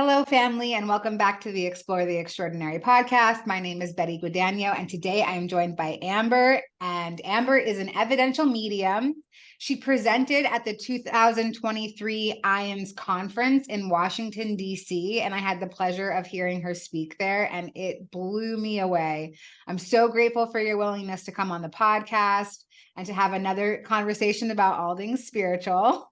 Hello, family, and welcome back to the Explore the Extraordinary podcast. My name is Betty Guadagno, and today I am joined by Amber, and Amber is an evidential medium. She presented at the 2023 IANDS conference in Washington, D.C., and I had the pleasure of hearing her speak there, and it blew me away. I'm so grateful for your willingness to come on the podcast and to have another conversation about all things spiritual.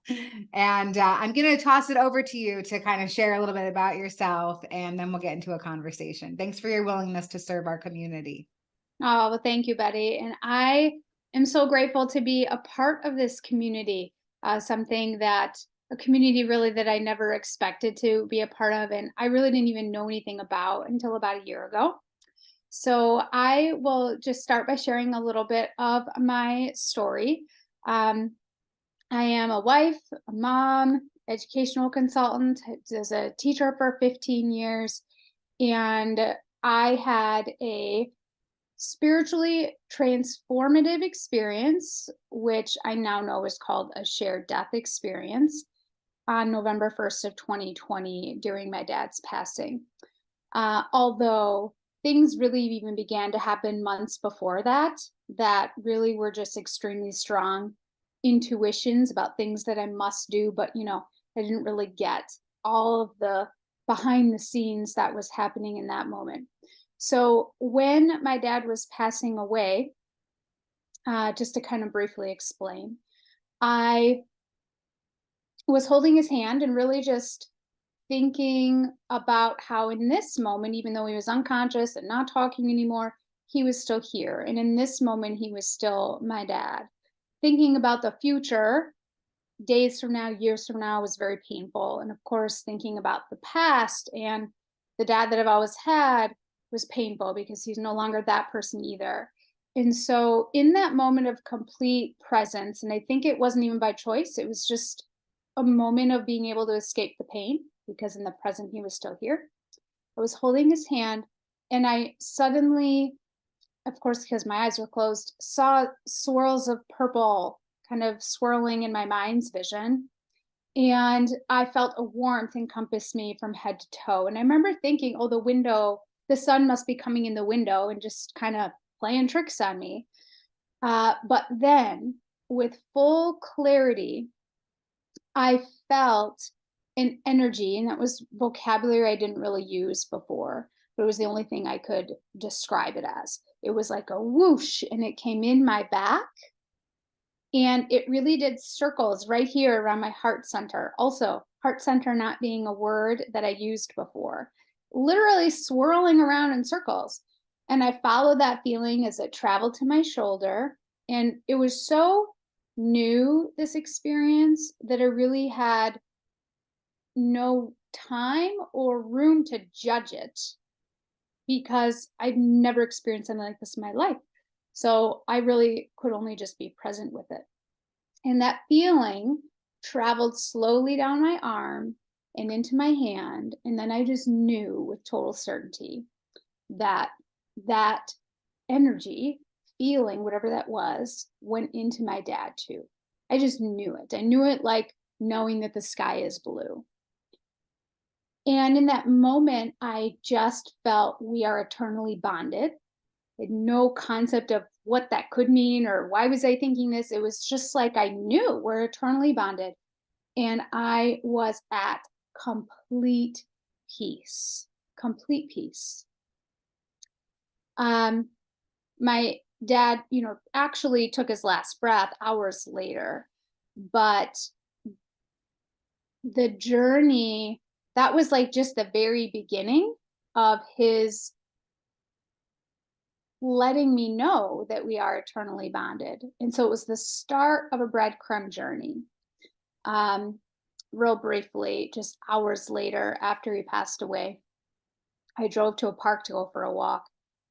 And I'm going to toss it over to you to kind of share a little bit about yourself, and then we'll get into a conversation. Thanks for your willingness to serve our community. Oh, well, thank you, Betty. And I am so grateful to be a part of this community, a community really that I never expected to be a part of. And I really didn't even know anything about until about a year ago. So I will just start by sharing a little bit of my story. I am a wife, a mom, educational consultant, as a teacher for 15 years. And I had a spiritually transformative experience, which I now know is called a shared death experience, on November 1st of 2020 during my dad's passing. Although things really even began to happen months before that really were just extremely strong intuitions about things that I must do, but I didn't really get all of the behind the scenes that was happening in that moment. So when my dad was passing away, just to kind of briefly explain, I was holding his hand and really just thinking about how in this moment, even though he was unconscious and not talking anymore, he was still here. And in this moment, he was still my dad. Thinking about the future, days from now, years from now, was very painful. And of course, thinking about the past and the dad that I've always had was painful because he's no longer that person either. And so in that moment of complete presence, and I think it wasn't even by choice, it was just a moment of being able to escape the pain, because in the present he was still here. I was holding his hand, and I suddenly, of course, because my eyes were closed, saw swirls of purple kind of swirling in my mind's vision. And I felt a warmth encompass me from head to toe. And I remember thinking, oh, the sun must be coming in the window and just kind of playing tricks on me. But then, with full clarity, I felt an energy, and that was vocabulary I didn't really use before, but it was the only thing I could describe it as. It was like a whoosh, and it came in my back, and it really did circles right here around my heart center. Also, heart center not being a word that I used before, literally swirling around in circles. And I followed that feeling as it traveled to my shoulder, and it was so new, this experience, that I really had no time or room to judge it, because I've never experienced something like this in my life. So I really could only just be present with it. And that feeling traveled slowly down my arm and into my hand. And then I just knew with total certainty that that energy, feeling, whatever that was, went into my dad too. I just knew it. I knew it like knowing that the sky is blue. And in that moment, I just felt we are eternally bonded. I had no concept of what that could mean or why was I thinking this. It was just like I knew we're eternally bonded. And I was at complete peace. Complete peace. My dad, actually took his last breath hours later, but the journey, that was like just the very beginning of his letting me know that we are eternally bonded. And so it was the start of a breadcrumb journey. Real briefly, just hours later after he passed away, I drove to a park to go for a walk.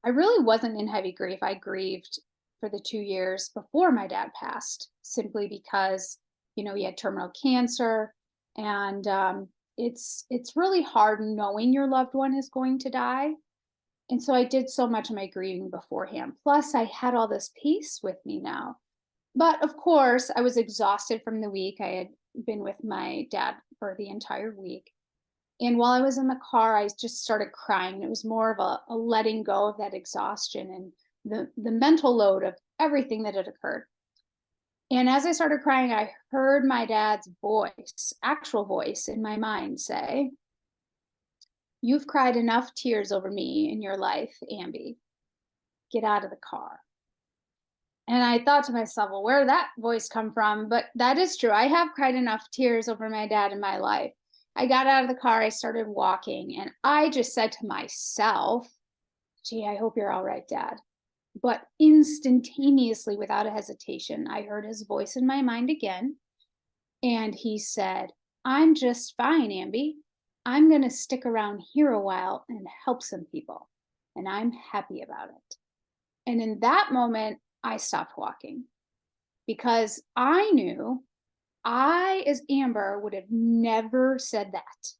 I really wasn't in heavy grief. I grieved for the 2 years before my dad passed, simply because, he had terminal cancer, and it's really hard knowing your loved one is going to die. And so I did so much of my grieving beforehand. Plus, I had all this peace with me now. But of course, I was exhausted from the week. I had been with my dad for the entire week. And while I was in the car, I just started crying. It was more of a letting go of that exhaustion and the mental load of everything that had occurred. And as I started crying, I heard my dad's voice, actual voice in my mind say, "You've cried enough tears over me in your life, Amby. Get out of the car." And I thought to myself, well, where did that voice come from? But that is true. I have cried enough tears over my dad in my life. I got out of the car, I started walking, and I just said to myself, gee, I hope you're all right, Dad. But instantaneously, without a hesitation, I heard his voice in my mind again. And he said, "I'm just fine, Amby. I'm going to stick around here a while and help some people. And I'm happy about it." And in that moment, I stopped walking because I knew I, as Amber, would have never said that.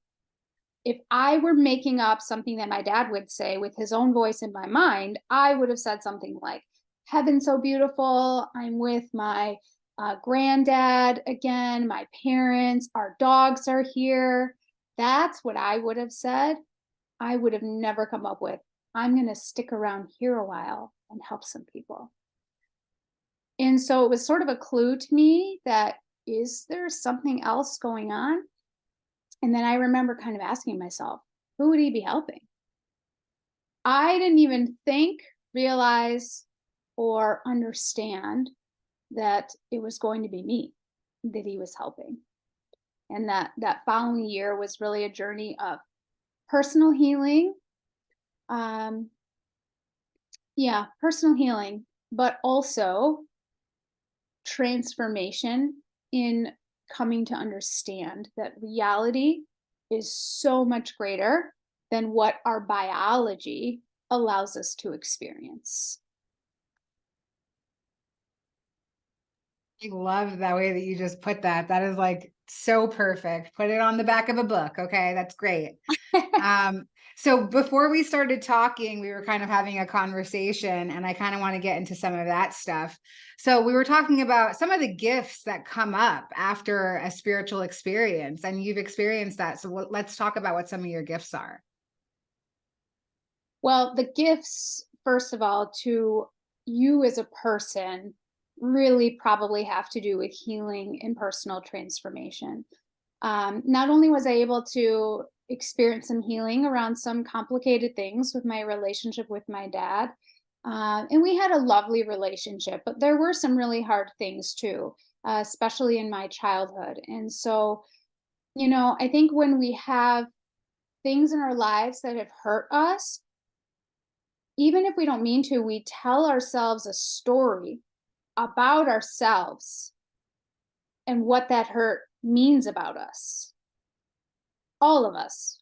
If I were making up something that my dad would say with his own voice in my mind, I would have said something like, "Heaven's so beautiful. I'm with my granddad again, my parents, our dogs are here." That's what I would have said. I would have never come up with, "I'm going to stick around here a while and help some people." And so it was sort of a clue to me that, is there something else going on? And then I remember kind of asking myself, who would he be helping? I didn't even think, realize, or understand that it was going to be me that he was helping. And that following year was really a journey of personal healing. Personal healing, but also transformation in coming to understand that reality is so much greater than what our biology allows us to experience. I love that way that you just put that. That is like so perfect. Put it on the back of a book. Okay, that's great. So before we started talking, we were kind of having a conversation, and I kind of want to get into some of that stuff. So we were talking about some of the gifts that come up after a spiritual experience, and you've experienced that. So let's talk about what some of your gifts are. Well, the gifts, first of all, to you as a person, really probably have to do with healing and personal transformation. Not only was I able to experience some healing around some complicated things with my relationship with my dad, and we had a lovely relationship, but there were some really hard things too, especially in my childhood. And so, I think when we have things in our lives that have hurt us, even if we don't mean to, we tell ourselves a story about ourselves and what that hurt means about us. All of us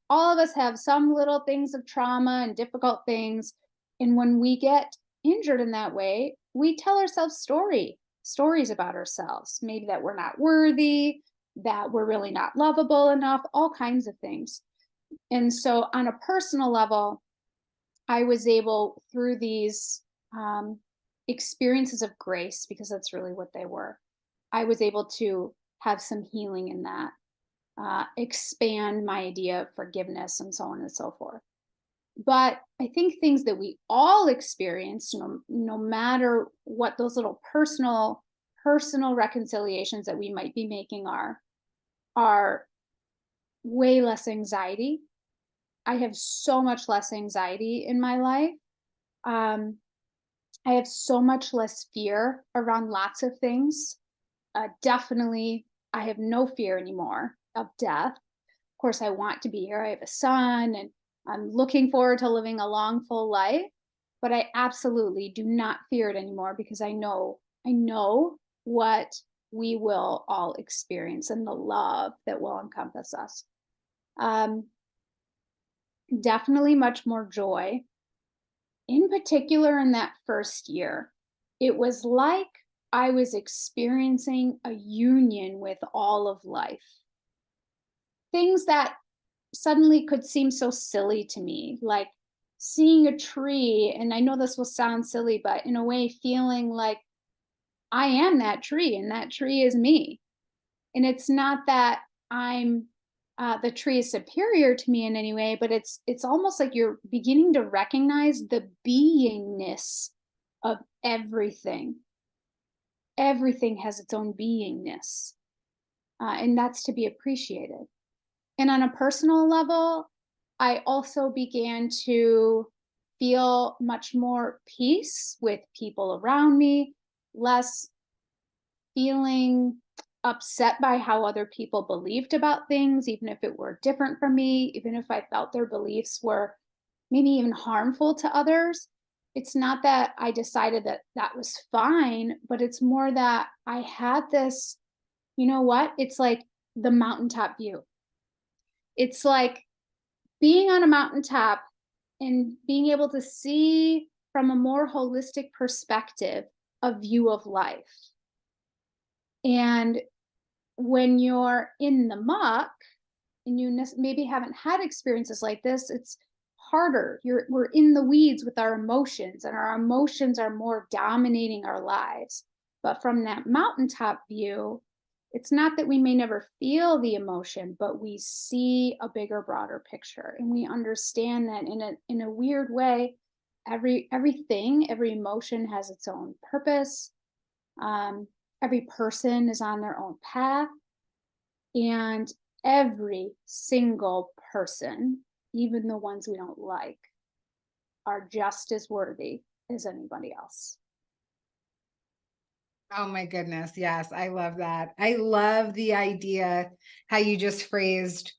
have some little things of trauma and difficult things. And when we get injured in that way, we tell ourselves stories about ourselves. Maybe that we're not worthy, that we're really not lovable enough, all kinds of things. And so on a personal level, I was able, through these experiences of grace, because that's really what they were, I was able to have some healing in that, expand my idea of forgiveness and so on and so forth. But I think things that we all experience, no matter what those little personal reconciliations that we might be making are way less anxiety. I have so much less anxiety in my life. I have so much less fear around lots of things. Definitely, I have no fear anymore of death. Of course, I want to be here. I have a son, and I'm looking forward to living a long, full life. But I absolutely do not fear it anymore, because I know what we will all experience and the love that will encompass us. Definitely much more joy. In particular, in that first year, it was like I was experiencing a union with all of life. Things that suddenly could seem so silly to me, like seeing a tree, and I know this will sound silly, but in a way feeling like I am that tree and that tree is me. And it's not that I'm the tree is superior to me in any way, but it's almost like you're beginning to recognize the beingness of everything. Everything has its own beingness, and that's to be appreciated. And on a personal level, I also began to feel much more peace with people around me, less feeling upset by how other people believed about things, even if it were different from me, even if I felt their beliefs were maybe even harmful to others. It's not that I decided that that was fine, but it's more that I had this, you know what? It's like the mountaintop view. It's like being on a mountaintop and being able to see from a more holistic perspective a view of life. And when you're in the muck and you maybe haven't had experiences like this, it's harder. We're in the weeds with our emotions, and our emotions are more dominating our lives. But from that mountaintop view, it's not that we may never feel the emotion, but we see a bigger, broader picture, and we understand that in a weird way, every emotion has its own purpose. Every person is on their own path, and every single person, even the ones we don't like, are just as worthy as anybody else. Oh my goodness. Yes, I love that. I love the idea how you just phrased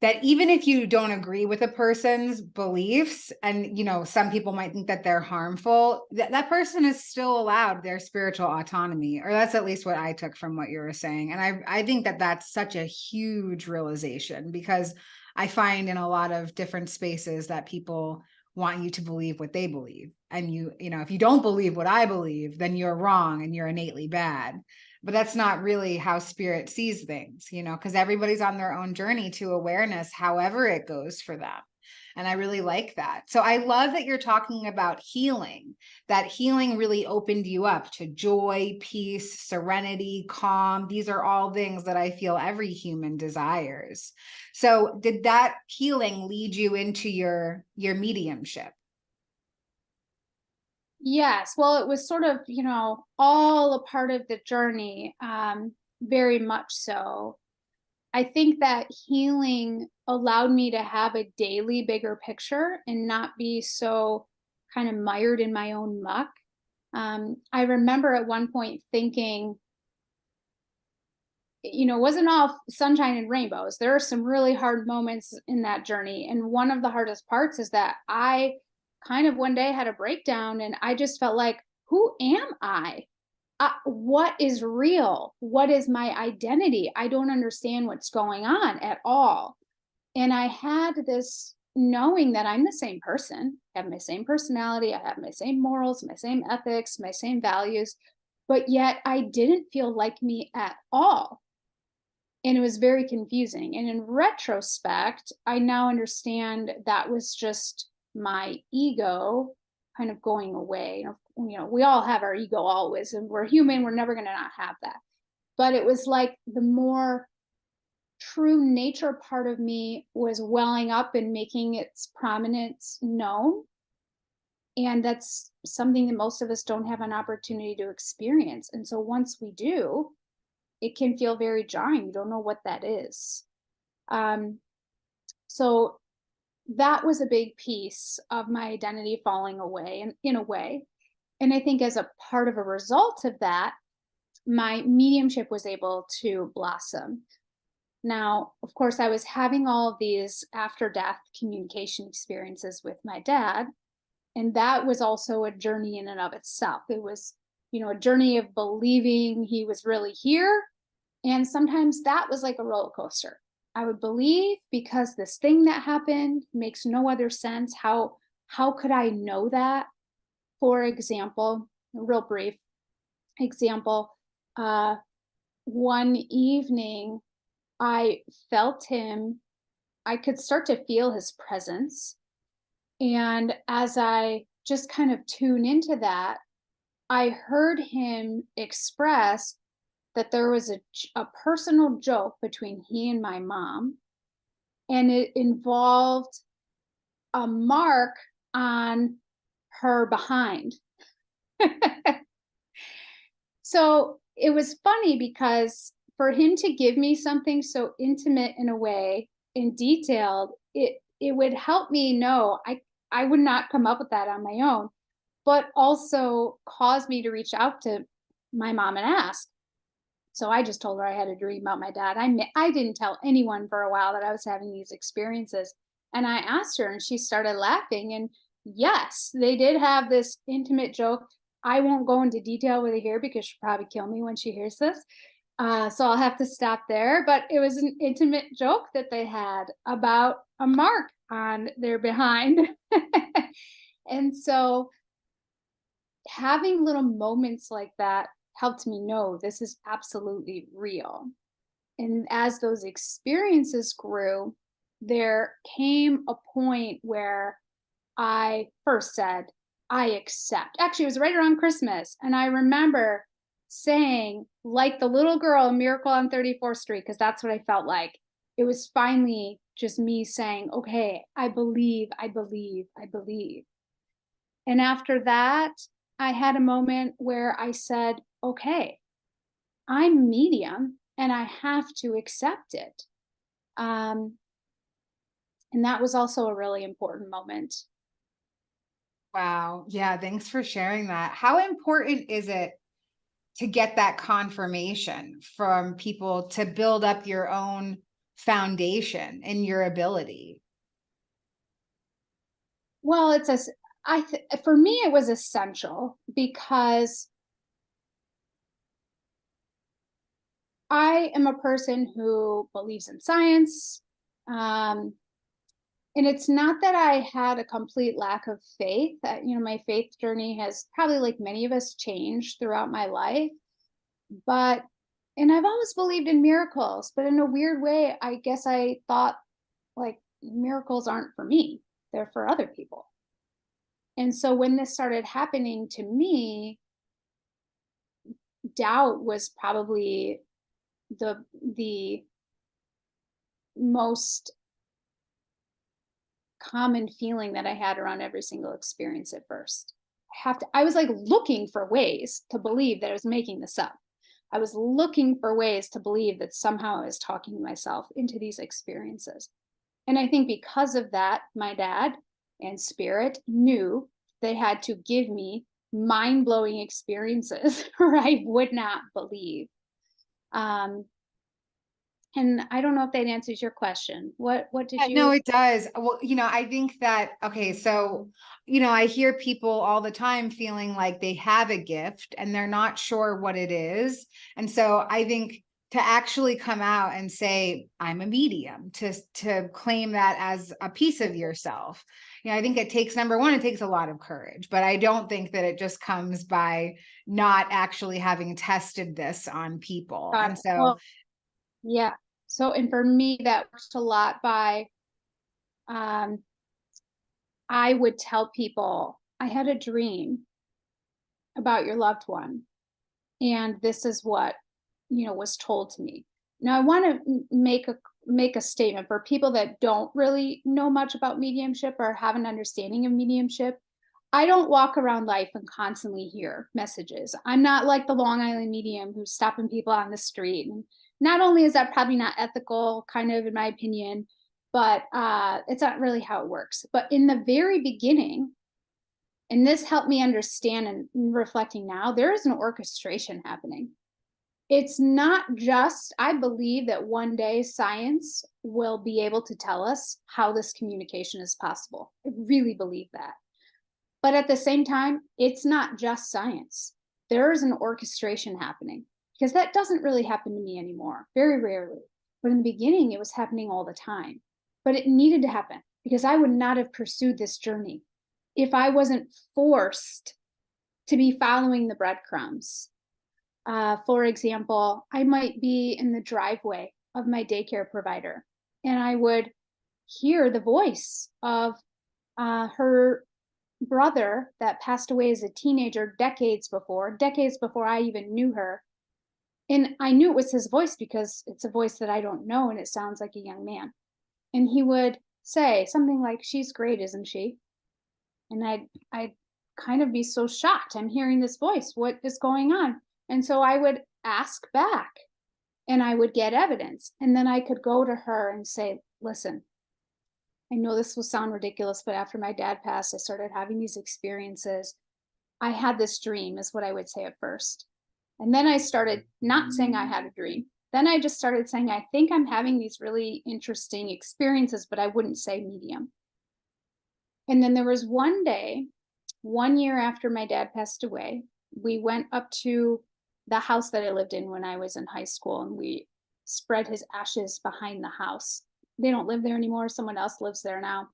that even if you don't agree with a person's beliefs, and some people might think that they're harmful, that person is still allowed their spiritual autonomy, or that's at least what I took from what you were saying. And I think that that's such a huge realization, because I find in a lot of different spaces that people want you to believe what they believe. And if you don't believe what I believe, then you're wrong and you're innately bad. But that's not really how spirit sees things, because everybody's on their own journey to awareness, however it goes for them. And I really like that. So I love that you're talking about healing, that healing really opened you up to joy, peace, serenity, calm. These are all things that I feel every human desires. So did that healing lead you into your mediumship? Yes, well, it was sort of, all a part of the journey, very much so. I think that healing allowed me to have a daily bigger picture and not be so kind of mired in my own muck. I remember at one point thinking, it wasn't all sunshine and rainbows. There are some really hard moments in that journey. And one of the hardest parts is that I kind of one day had a breakdown, and I just felt like, who am I? What is real? What is my identity? I don't understand what's going on at all. And I had this knowing that I'm the same person, I have my same personality, I have my same morals, my same ethics, my same values, but yet I didn't feel like me at all. And it was very confusing. And in retrospect, I now understand that was just my ego kind of going away. We all have our ego always, and we're human. We're never going to not have that. But it was like the more true nature part of me was welling up and making its prominence known. And that's something that most of us don't have an opportunity to experience. And so once we do, it can feel very jarring. You don't know what that is. So that was a big piece of my identity falling away, and in a way. And I think as a part of a result of that, my mediumship was able to blossom. Now, of course, I was having all of these after death communication experiences with my dad. And that was also a journey in and of itself. It was, a journey of believing he was really here. And sometimes that was like a roller coaster. I would believe because this thing that happened makes no other sense. How could I know that? For example, a real brief example, one evening I felt him, I could start to feel his presence. And as I just kind of tune into that, I heard him express, that there was a personal joke between he and my mom, and it involved a mark on her behind. So it was funny because for him to give me something so intimate in a way and detailed, it would help me know I would not come up with that on my own, but also cause me to reach out to my mom and ask. So I just told her I had a dream about my dad. I didn't tell anyone for a while that I was having these experiences. And I asked her and she started laughing. And yes, they did have this intimate joke. I won't go into detail with it here because she'll probably kill me when she hears this. So I'll have to stop there. But it was an intimate joke that they had about a mark on their behind. And so having little moments like that helped me know this is absolutely real. And as those experiences grew, there came a point where I first said, I accept. Actually, it was right around Christmas. And I remember saying, like the little girl in Miracle on 34th Street, because that's what I felt like. It was finally just me saying, okay, I believe, I believe, I believe. And after that, I had a moment where I said, okay, I'm medium and I have to accept it. And that was also a really important moment. Wow. Yeah. Thanks for sharing that. How important is it to get that confirmation from people to build up your own foundation in your ability? Well, for me, it was essential because I am a person who believes in science. And it's not that I had a complete lack of faith. My faith journey has probably, like many of us, changed throughout my life. And I've always believed in miracles, but in a weird way, I guess I thought like miracles aren't for me, they're for other people. And so when this started happening to me, doubt was probably the most common feeling that I had around every single experience at first. I was like looking for ways to believe that I was making this up. I was looking for ways to believe that somehow I was talking myself into these experiences. And I think because of that, my dad and spirit knew they had to give me mind-blowing experiences or I would not believe. And I don't know if that answers your question. What did you? No, it does. Well, I think that, okay, so, I hear people all the time feeling like they have a gift and they're not sure what it is. And so I think to actually come out and say, I'm a medium, to claim that as a piece of yourself, I think it takes, number one, it takes a lot of courage, but I don't think that it just comes by not actually having tested this on people. Got And it. so, Well, yeah. So, and for me, that works a lot by, I would tell people, I had a dream about your loved one, and this is what, was told to me. Now, I want to make a statement for people that don't really know much about mediumship or have an understanding of mediumship. I don't walk around life and constantly hear messages. I'm not like the Long Island medium who's stopping people on the street. And not only is that probably not ethical, kind of in my opinion, but it's not really how it works. But in the very beginning, and this helped me understand and reflecting now, there is an orchestration happening. It's not just, I believe that one day science will be able to tell us how this communication is possible. I really believe that. But at the same time, it's not just science. There is an orchestration happening because that doesn't really happen to me anymore, very rarely. But in the beginning, it was happening all the time. But it needed to happen because I would not have pursued this journey if I wasn't forced to be following the breadcrumbs. For example, I might be in the driveway of my daycare provider and I would hear the voice of her brother that passed away as a teenager decades before I even knew her. And I knew it was his voice because it's a voice that I don't know and it sounds like a young man. And he would say something like, "She's great, isn't she?" And I'd kind of be so shocked. I'm hearing this voice. What is going on? And so I would ask back and I would get evidence. And then I could go to her and say, "Listen, I know this will sound ridiculous, but after my dad passed, I started having these experiences. I had this dream," is what I would say at first. And then I started not saying I had a dream. Then I just started saying, "I think I'm having these really interesting experiences," but I wouldn't say medium. And then there was one day, 1 year after my dad passed away, we went up to the house that I lived in when I was in high school and we spread his ashes behind the house. They don't live there anymore. Someone else lives there now.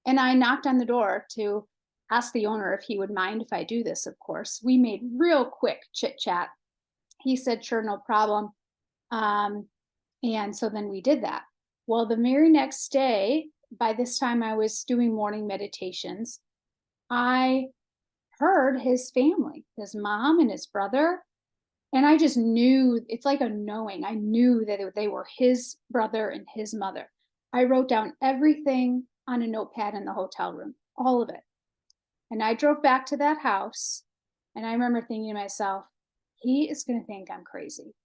And I knocked on the door to ask the owner if he would mind if I do this, of course. We made real quick chit chat. He said, "Sure, no problem." Um, and so then we did that. Well, the very next day, by this time I was doing morning meditations, I heard his family, his mom and his brother. And I just knew, it's like a knowing. I knew that they were his brother and his mother. I wrote down everything on a notepad in the hotel room, all of it. And I drove back to that house. And I remember thinking to myself, he is going to think I'm crazy.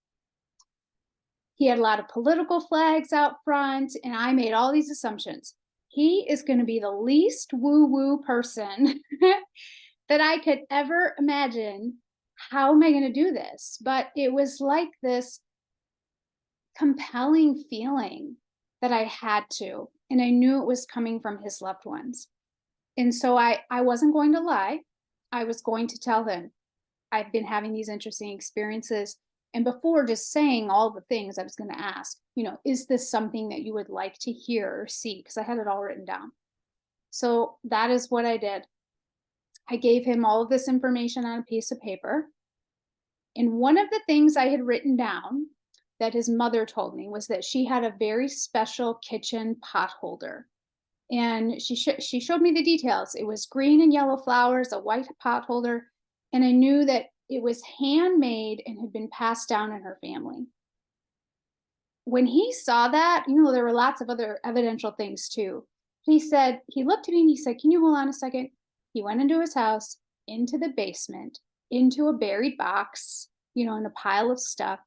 He had a lot of political flags out front, and I made all these assumptions. He is going to be the least woo woo person that I could ever imagine. How am I going to do this? But it was like this compelling feeling that I had to, and I knew it was coming from his loved ones. And so I wasn't going to lie. I was going to tell them I've been having these interesting experiences. And before just saying all the things, I was going to ask, is this something that you would like to hear or see? Because I had it all written down. So that is what I did. I gave him all of this information on a piece of paper. And one of the things I had written down that his mother told me was that she had a very special kitchen pot holder. And she showed me the details. It was green and yellow flowers, a white pot holder, and I knew that it was handmade and had been passed down in her family. When he saw that, there were lots of other evidential things too. He looked at me and he said, "Can you hold on a second?" He went into his house, into the basement, into a buried box, in a pile of stuff,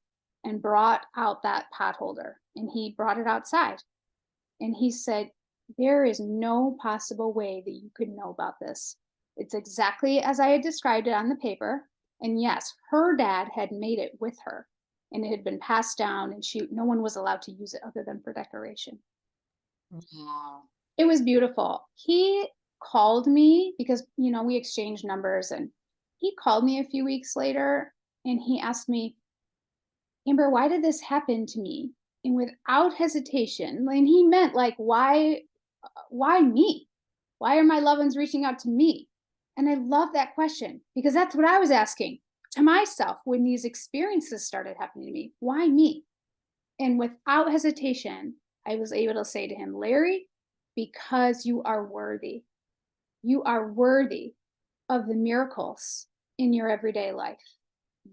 and brought out that pot holder. And he brought it outside. And he said, "There is no possible way that you could know about this. It's exactly as I had described it on the paper. And yes, her dad had made it with her, and it had been passed down, and no one was allowed to use it other than for decoration." Wow. It was beautiful. He called me because, we exchanged numbers, and he called me a few weeks later and he asked me, "Amber, why did this happen to me?" And without hesitation, and he meant like, why me? Why are my loved ones reaching out to me? And I love that question because that's what I was asking to myself when these experiences started happening to me. Why me? And without hesitation, I was able to say to him, "Larry, because you are worthy. You are worthy of the miracles in your everyday life.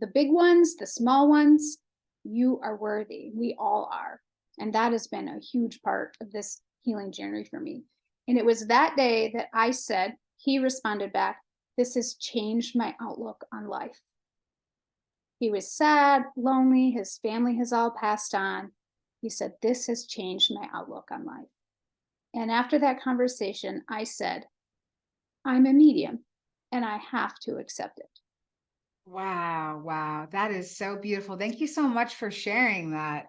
The big ones, the small ones, you are worthy. We all are." And that has been a huge part of this healing journey for me. And it was that day that I said, he responded back, "This has changed my outlook on life." He was sad, lonely, his family has all passed on. He said, "This has changed my outlook on life." And after that conversation, I said, I'm a medium and I have to accept it. Wow. Wow. That is so beautiful. Thank you so much for sharing that.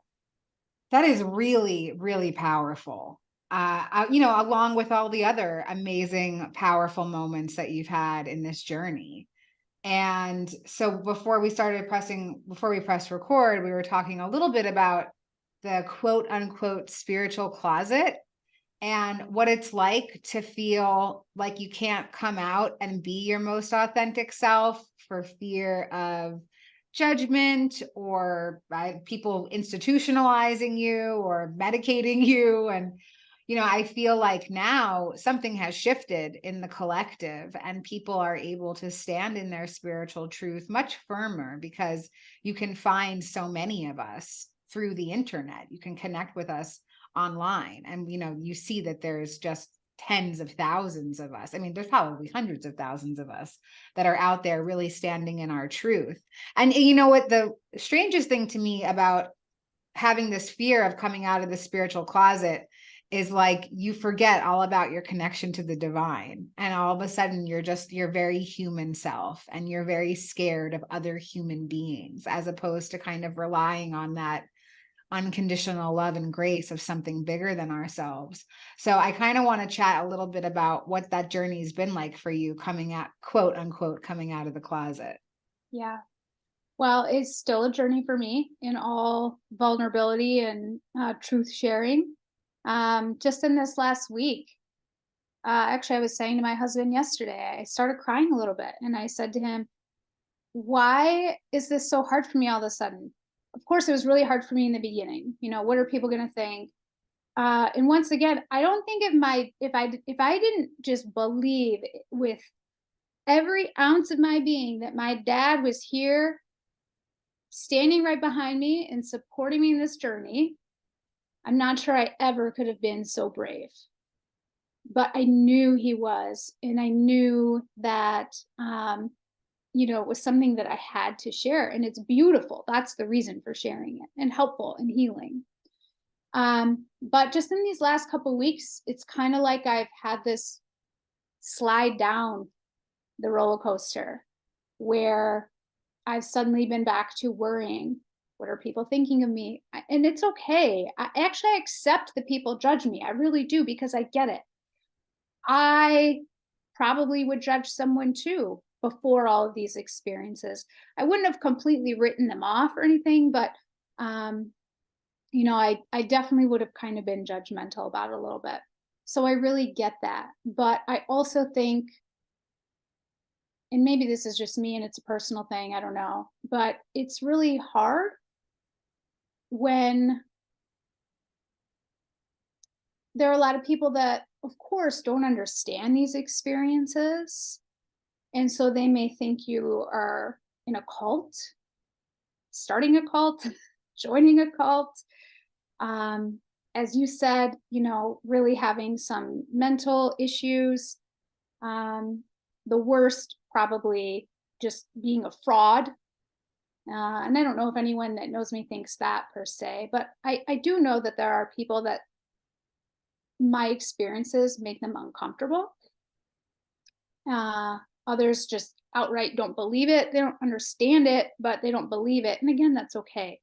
That is really, really powerful. Along with all the other amazing, powerful moments that you've had in this journey. And so before we pressed record, we were talking a little bit about the quote unquote spiritual closet and what it's like to feel like you can't come out and be your most authentic self for fear of judgment or people institutionalizing you or medicating you. And I feel like now something has shifted in the collective, and people are able to stand in their spiritual truth much firmer, because you can find so many of us through the internet. You can connect with us online, and you see that there's just tens of thousands of us. I mean, there's probably hundreds of thousands of us that are out there really standing in our truth. And you know what, the strangest thing to me about having this fear of coming out of the spiritual closet is, like, you forget all about your connection to the divine, and all of a sudden you're just your very human self, and you're very scared of other human beings, as opposed to kind of relying on that unconditional love and grace of something bigger than ourselves. So I kind of want to chat a little bit about what that journey has been like for you, coming out, quote unquote, coming out of the closet. Yeah. Well, it's still a journey for me in all vulnerability and truth sharing. Just in this last week, actually, I was saying to my husband yesterday, I started crying a little bit, and I said to him, "Why is this so hard for me all of a sudden?" Of course, it was really hard for me in the beginning. What are people going to think? And once again, I don't think if I didn't just believe with every ounce of my being that my dad was here standing right behind me and supporting me in this journey, I'm not sure I ever could have been so brave. But I knew he was, and I knew that, it was something that I had to share, and it's beautiful. That's the reason for sharing it, and helpful and healing. But just in these last couple of weeks, it's kind of like I've had this slide down the roller coaster where I've suddenly been back to worrying. What are people thinking of me? And it's okay. I actually accept that people judge me. I really do, because I get it. I probably would judge someone too before all of these experiences. I wouldn't have completely written them off or anything, but I definitely would have kind of been judgmental about it a little bit. So I really get that. But I also think, and maybe this is just me and it's a personal thing, I don't know, but it's really hard when there are a lot of people that, of course, don't understand these experiences. And so they may think you are in a cult, starting a cult, joining a cult. As you said, really having some mental issues. The worst, probably just being a fraud. And I don't know if anyone that knows me thinks that per se, but I do know that there are people that my experiences make them uncomfortable. Others just outright don't believe it. They don't understand it, but they don't believe it. And again, that's okay.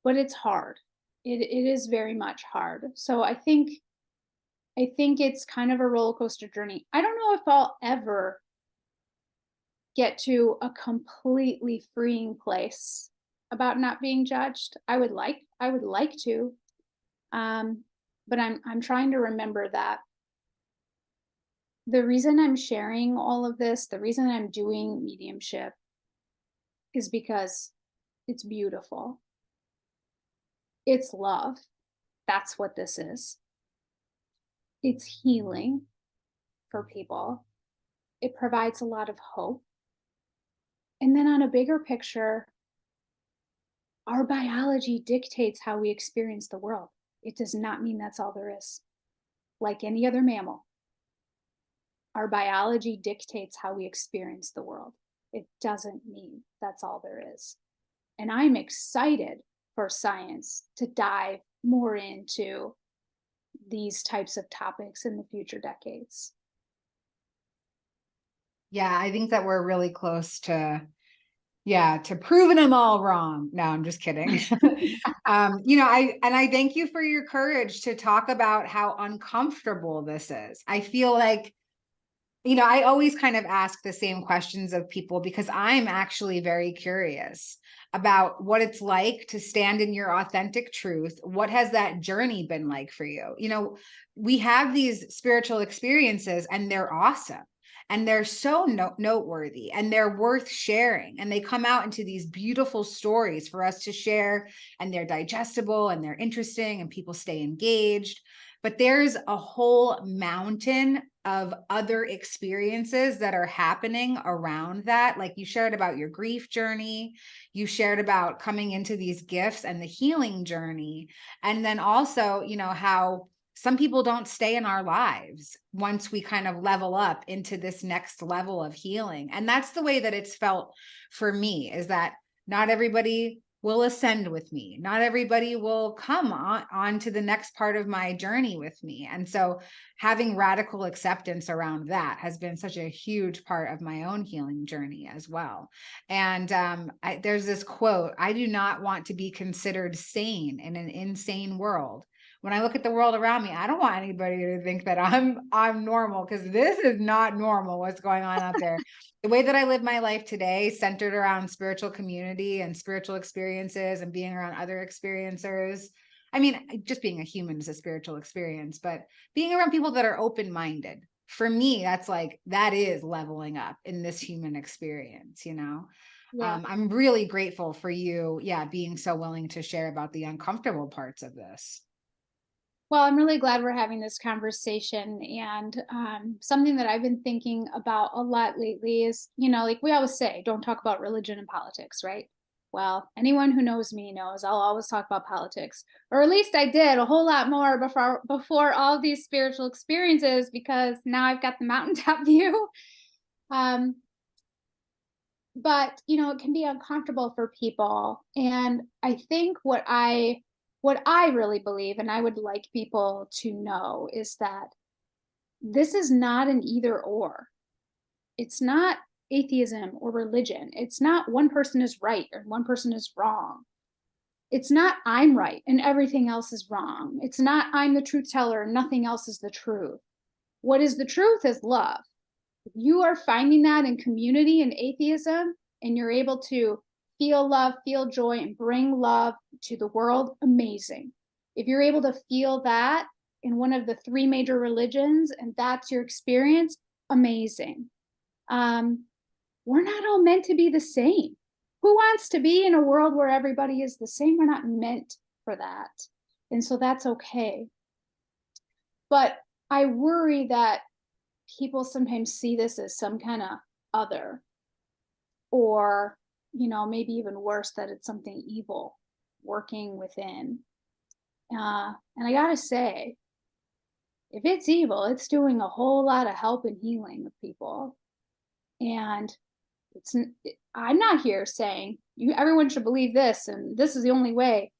But it's hard. It is very much hard. So I think it's kind of a roller coaster journey. I don't know if I'll ever get to a completely freeing place about not being judged. I would like to. But I'm trying to remember that the reason I'm sharing all of this, the reason I'm doing mediumship, is because it's beautiful. It's love. That's what this is. It's healing for people. It provides a lot of hope. And then on a bigger picture, our biology dictates how we experience the world. It does not mean that's all there is. Like any other mammal, our biology dictates how we experience the world. It doesn't mean that's all there is. And I'm excited for science to dive more into these types of topics in the future decades. Yeah, I think that we're really close to proving them all wrong. No, I'm just kidding. I thank you for your courage to talk about how uncomfortable this is. I feel like, I always kind of ask the same questions of people, because I'm actually very curious about what it's like to stand in your authentic truth. What has that journey been like for you? We have these spiritual experiences, and they're awesome. And they're so noteworthy, and they're worth sharing. And they come out into these beautiful stories for us to share, and they're digestible and they're interesting, and people stay engaged. but there's a whole mountain of other experiences that are happening around that. Like you shared about your grief journey, you shared about coming into these gifts and the healing journey. And then also, how some people don't stay in our lives once we kind of level up into this next level of healing. And that's the way that it's felt for me, is that not everybody will ascend with me. Not everybody will come on to the next part of my journey with me. And so having radical acceptance around that has been such a huge part of my own healing journey as well. And there's this quote: I do not want to be considered sane in an insane world. When I look at the world around me, I don't want anybody to think that I'm normal, because this is not normal what's going on out there. The way that I live my life today, centered around spiritual community and spiritual experiences and being around other experiencers. I mean, just being a human is a spiritual experience, but being around people that are open-minded, for me, that is leveling up in this human experience, Yeah. I'm really grateful for you, being so willing to share about the uncomfortable parts of this. Well, I'm really glad we're having this conversation. And something that I've been thinking about a lot lately is, like we always say, don't talk about religion and politics, right? Well, anyone who knows me knows I'll always talk about politics, or at least I did a whole lot more before all of these spiritual experiences, because now I've got the mountaintop view. Um, but it can be uncomfortable for people, and I think what I really believe, and I would like people to know, is that this is not an either or. It's not atheism or religion. It's not one person is right or one person is wrong. It's not I'm right and everything else is wrong. It's not I'm the truth teller and nothing else is the truth. What is the truth is love. If you are finding that in community and atheism, and you're able to feel love, feel joy, and bring love to the world, amazing. If you're able to feel that in one of the three major religions and that's your experience, amazing. We're not all meant to be the same. Who wants to be in a world where everybody is the same? We're not meant for that. And so that's okay. But I worry that people sometimes see this as some kind of other, or maybe even worse, that it's something evil working within. And I gotta say, if it's evil, it's doing a whole lot of help and healing of people. And I'm not here saying everyone should believe this and this is the only way.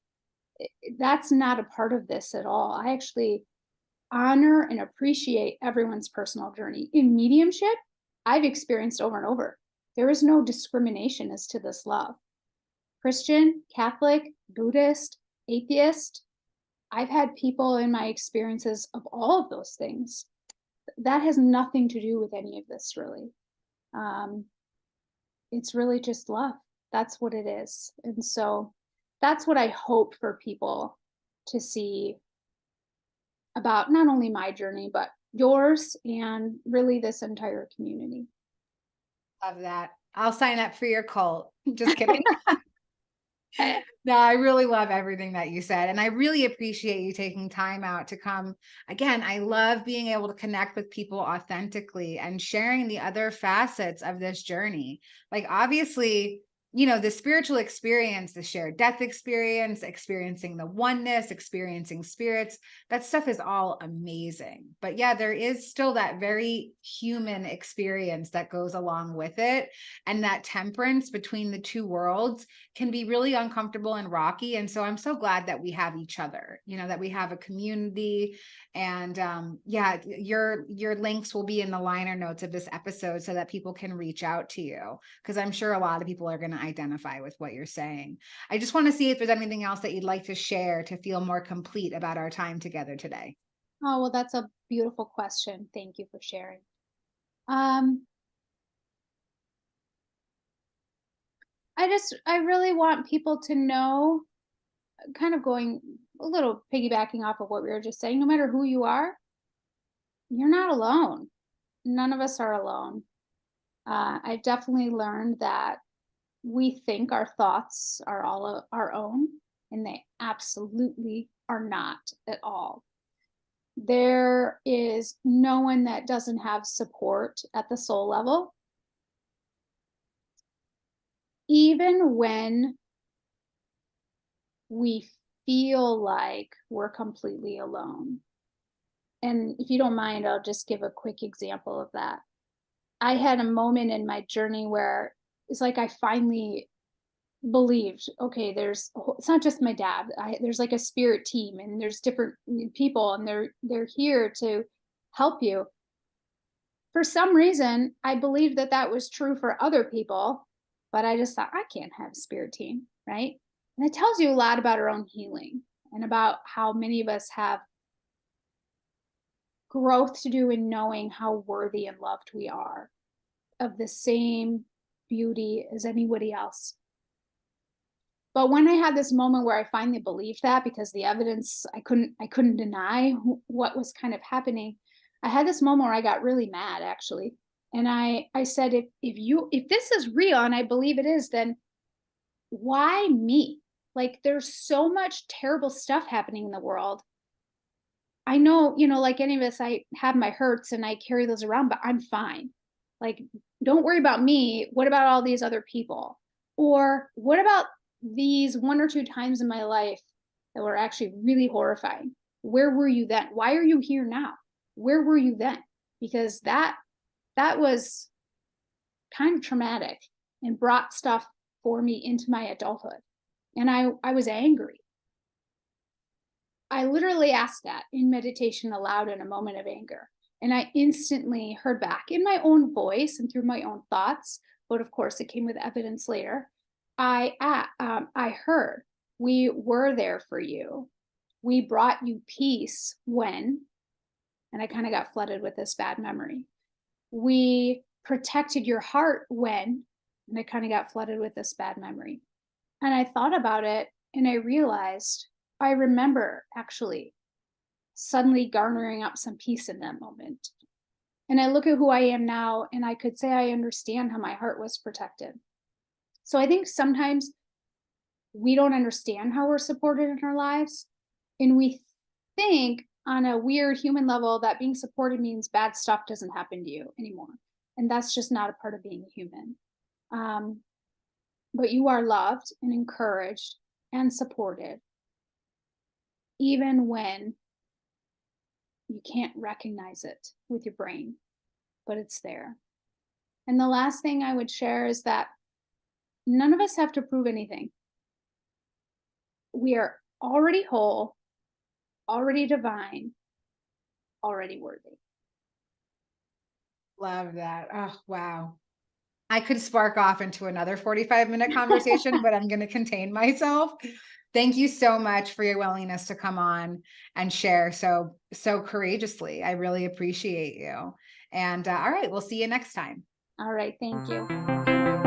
That's not a part of this at all. I actually honor and appreciate everyone's personal journey. In mediumship, I've experienced over and over, there is no discrimination as to this love. Christian, Catholic, Buddhist, atheist, I've had people in my experiences of all of those things. That has nothing to do with any of this, really. It's really just love. That's what it is. And so that's what I hope for people to see about not only my journey, but yours and really this entire community. Love that. I'll sign up for your cult. Just kidding. No, I really love everything that you said. And I really appreciate you taking time out to come. Again, I love being able to connect with people authentically and sharing the other facets of this journey. Like, obviously, the spiritual experience, the shared death experience, experiencing the oneness, experiencing spirits, that stuff is all amazing. But yeah, there is still that very human experience that goes along with it. And that temperance between the two worlds can be really uncomfortable and rocky. And so I'm so glad that we have each other, that we have a community. And your links will be in the liner notes of this episode so that people can reach out to you, because I'm sure a lot of people are going to identify with what you're saying. I just want to see if there's anything else that you'd like to share to feel more complete about our time together today. Oh, well, that's a beautiful question. Thank you for sharing. I really want people to know, kind of going a little piggybacking off of what we were just saying, no matter who you are, you're not alone. None of us are alone. I've definitely learned that we think our thoughts are all our own, and they absolutely are not at all. There is no one that doesn't have support at the soul level. Even when we feel like we're completely alone. And if you don't mind, I'll just give a quick example of that. I had a moment in my journey where it's like I finally believed, okay, it's not just my dad. There's like a spirit team, and there's different people, and they're here to help you. For some reason, I believed that that was true for other people, but I just thought I can't have a spirit team, right? And it tells you a lot about our own healing and about how many of us have growth to do in knowing how worthy and loved we are of the same beauty as anybody else. But when I had this moment where I finally believed that, because the evidence, I couldn't deny what was kind of happening, I had this moment where I got really mad, actually. And I said, if this is real, and I believe it is, then why me? Like, there's so much terrible stuff happening in the world. I know, like any of us, I have my hurts and I carry those around, but I'm fine. Like, don't worry about me. What about all these other people? Or what about these one or two times in my life that were actually really horrifying? Where were you then? Why are you here now? Where were you then? Because that was kind of traumatic and brought stuff for me into my adulthood. And I was angry. I literally asked that in meditation aloud in a moment of anger. And I instantly heard back in my own voice and through my own thoughts, but of course it came with evidence later. I heard, we were there for you. We brought you peace when, and I kind of got flooded with this bad memory. We protected your heart when, and I kind of got flooded with this bad memory. And I thought about it and I realized, I remember actually suddenly garnering up some peace in that moment. And I look at who I am now, and I could say I understand how my heart was protected. So I think sometimes we don't understand how we're supported in our lives. And we think on a weird human level that being supported means bad stuff doesn't happen to you anymore. And that's just not a part of being human. But you are loved and encouraged and supported, even when you can't recognize it with your brain, but it's there. And the last thing I would share is that none of us have to prove anything. We are already whole, already divine, already worthy. Love that. Oh, wow. I could spark off into another 45-minute conversation, but I'm going to contain myself. Thank you so much for your willingness to come on and share so courageously. I really appreciate you. And all right, we'll see you next time. All right. Thank you.